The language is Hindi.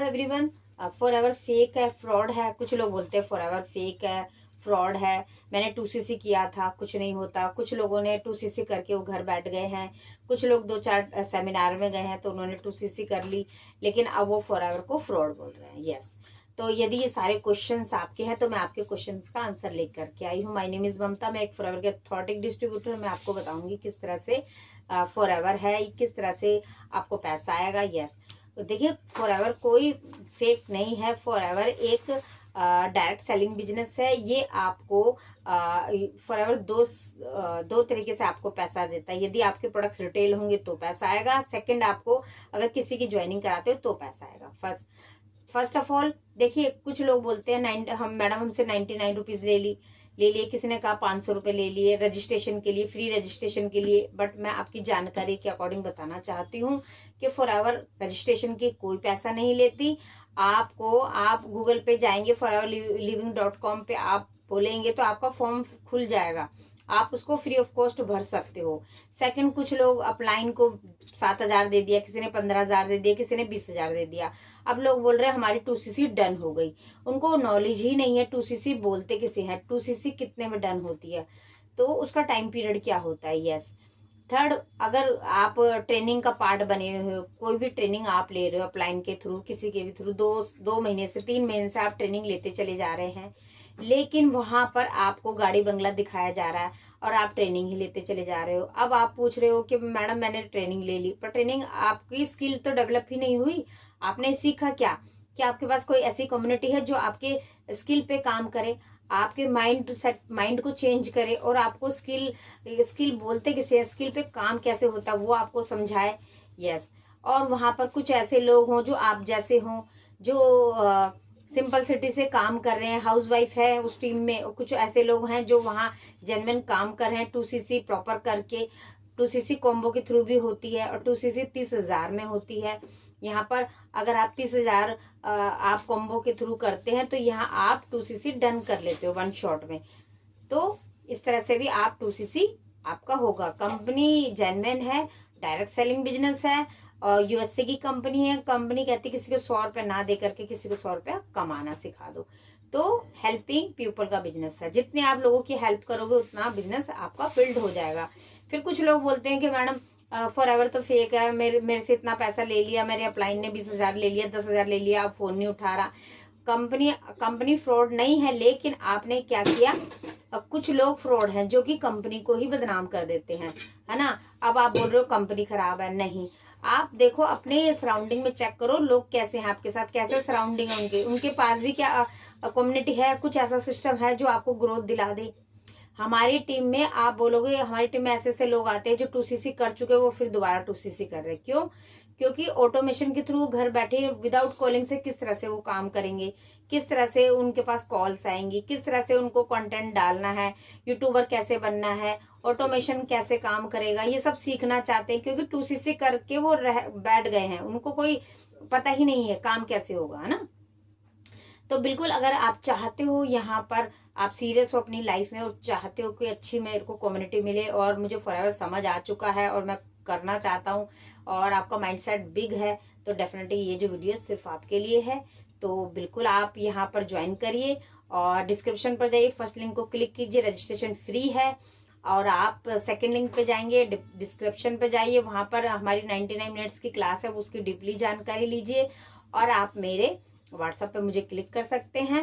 एवरीवन। फॉरएवर फेक है, फ्रॉड है। कुछ लोग बोलते हैं फॉरएवर फेक है, फ्रॉड है। मैंने 2cc किया था, कुछ नहीं होता। कुछ लोगों ने 2cc करके वो घर बैठ गए हैं। कुछ लोग 2-4 सेमिनार में गए हैं तो उन्होंने 2cc कर ली, लेकिन अब वो फॉरएवर को फ्रॉड बोल रहे हैं। यस, तो यदि ये सारे क्वेश्चंस आपके हैं तो मैं आपके क्वेश्चंस का आंसर लेकर के आई हूँ। माय नेम इज ममता, मैं एक फॉरएवर के अथॉरिटी डिस्ट्रीब्यूटर। मैं आपको बताऊंगी किस तरह से फॉरएवर है, किस तरह से आपको पैसा आएगा। यस, तो देखिए फॉरएवर कोई फेक नहीं है। फॉरएवर एक डायरेक्ट सेलिंग बिजनेस है। ये आपको फॉरएवर दो तरीके से आपको पैसा देता है। यदि आपके प्रोडक्ट्स रिटेल होंगे तो पैसा आएगा। सेकंड, आपको अगर किसी की ज्वाइनिंग कराते हो तो पैसा आएगा। फर्स्ट ऑफ ऑल देखिए, कुछ लोग बोलते हैं मैडम हमसे 99 रुपीज ले लिए, किसी ने कहा 500 रुपए ले लिए रजिस्ट्रेशन के लिए, फ्री रजिस्ट्रेशन के लिए। बट मैं आपकी जानकारी के अकॉर्डिंग बताना चाहती हूँ कि फॉरएवर रजिस्ट्रेशन के कोई पैसा नहीं लेती। आप गूगल पे जाएंगे, foreverliving.com पे आप बोलेंगे तो आपका फॉर्म खुल जाएगा, आप उसको फ्री ऑफ कॉस्ट भर सकते हो। सेकंड, कुछ लोग अपलाइन को 7,000 दे दिया, किसी ने 15,000 दे दिया, किसी ने 20,000 दे दिया। अब लोग बोल रहे हैं हमारी 2cc डन हो गई। उनको नॉलेज ही नहीं है 2cc बोलते किसे हैं, 2cc कितने में डन होती है, तो उसका टाइम पीरियड क्या होता है। यस। थर्ड, अगर आप ट्रेनिंग का पार्ट बने हुए हो, कोई भी ट्रेनिंग आप ले रहे हो अपलाइन के थ्रू, किसी के भी थ्रू, 2 महीने से 3 महीने से आप ट्रेनिंग लेते चले जा रहे हैं, लेकिन वहां पर आपको गाड़ी बंगला दिखाया जा रहा है और आप ट्रेनिंग ही लेते चले जा रहे हो। अब आप पूछ रहे हो कि मैडम मैंने ट्रेनिंग ले ली, पर ट्रेनिंग आपकी स्किल तो डेवलप ही नहीं हुई। आपने सीखा क्या? कि आपके पास कोई ऐसी कम्युनिटी है जो आपके स्किल पे काम करे, आपके माइंड को चेंज करे और आपको स्किल बोलते किसे, स्किल पे काम कैसे होता है वो आपको समझाए। यस। और वहां पर कुछ ऐसे लोग हों जो आप जैसे हों, जो सिंपल सिटी से काम कर रहे हैं, हाउसवाइफ है उस टीम में, और कुछ ऐसे लोग हैं जो वहाँ जेन्युइन काम कर रहे हैं 2cc प्रॉपर करके। 2cc कॉम्बो के थ्रू भी होती है और 2cc 30,000 में होती है। यहाँ पर अगर आप 30,000 आप कॉम्बो के थ्रू करते हैं तो यहाँ आप 2cc डन कर लेते हो 1 शॉट में। तो इस तरह से भी आप 2cc आपका होगा। कंपनी जेन्युइन है, डायरेक्ट सेलिंग बिजनेस है और यूएसए की कंपनी है। कंपनी कहती है किसी को 100 रुपए ना दे करके किसी को 100 रुपया कमाना सिखा दो। तो हेल्पिंग पीपल का बिजनेस है, जितने आप लोगों की हेल्प करोगे उतना बिजनेस आपका बिल्ड हो जाएगा। फिर कुछ लोग बोलते हैं कि मैडम फॉरएवर तो फेक है, मेरे से इतना पैसा ले लिया, मेरे अपलाइन ने 20,000 ले लिया, 10,000 ले लिया, आप फोन नहीं उठा रहा। कंपनी फ्रॉड नहीं है, लेकिन आपने क्या किया, कुछ लोग फ्रॉड हैं जो कि कंपनी को ही बदनाम कर देते हैं, है ना। अब आप बोल रहे हो कंपनी खराब है, नहीं। आप देखो अपने सराउंडिंग में चेक करो लोग कैसे हैं आपके साथ, कैसे सराउंडिंग है उनके पास भी क्या कम्युनिटी है, कुछ ऐसा सिस्टम है जो आपको ग्रोथ दिला दे। हमारी टीम में आप बोलोगे हमारी टीम में ऐसे ऐसे लोग आते हैं जो 2cc कर चुके, वो फिर दोबारा 2cc कर रहे। क्यों? क्योंकि ऑटोमेशन के थ्रू घर बैठे विदाउट कॉलिंग से किस तरह से वो काम करेंगे, किस तरह से उनके पास कॉल्स आएंगी, किस तरह से उनको कंटेंट डालना है, यूट्यूबर कैसे बनना है, ऑटोमेशन कैसे काम करेगा, ये सब सीखना चाहते हैं। क्योंकि 2cc करके वो बैठ गए हैं, उनको कोई पता ही नहीं है काम कैसे होगा, है ना। तो बिल्कुल अगर आप चाहते हो यहाँ पर आप सीरियस हो अपनी लाइफ में और चाहते हो कि अच्छी मेरे को कम्युनिटी मिले और मुझे फॉरएवर समझ आ चुका है और मैं करना चाहता हूँ और आपका माइंडसेट बिग है, तो डेफिनेटली ये जो वीडियो सिर्फ आपके लिए है। तो बिल्कुल आप यहाँ पर ज्वाइन करिए और डिस्क्रिप्शन पर जाइए, फर्स्ट लिंक को क्लिक कीजिए, रजिस्ट्रेशन फ्री है। और आप सेकंड लिंक पे जाएंगे, डिस्क्रिप्शन पे जाइए, वहां पर हमारी 99 मिनट्स की क्लास है, उसकी डीपली जानकारी लीजिए और आप मेरे व्हाट्सएप पे मुझे क्लिक कर सकते हैं।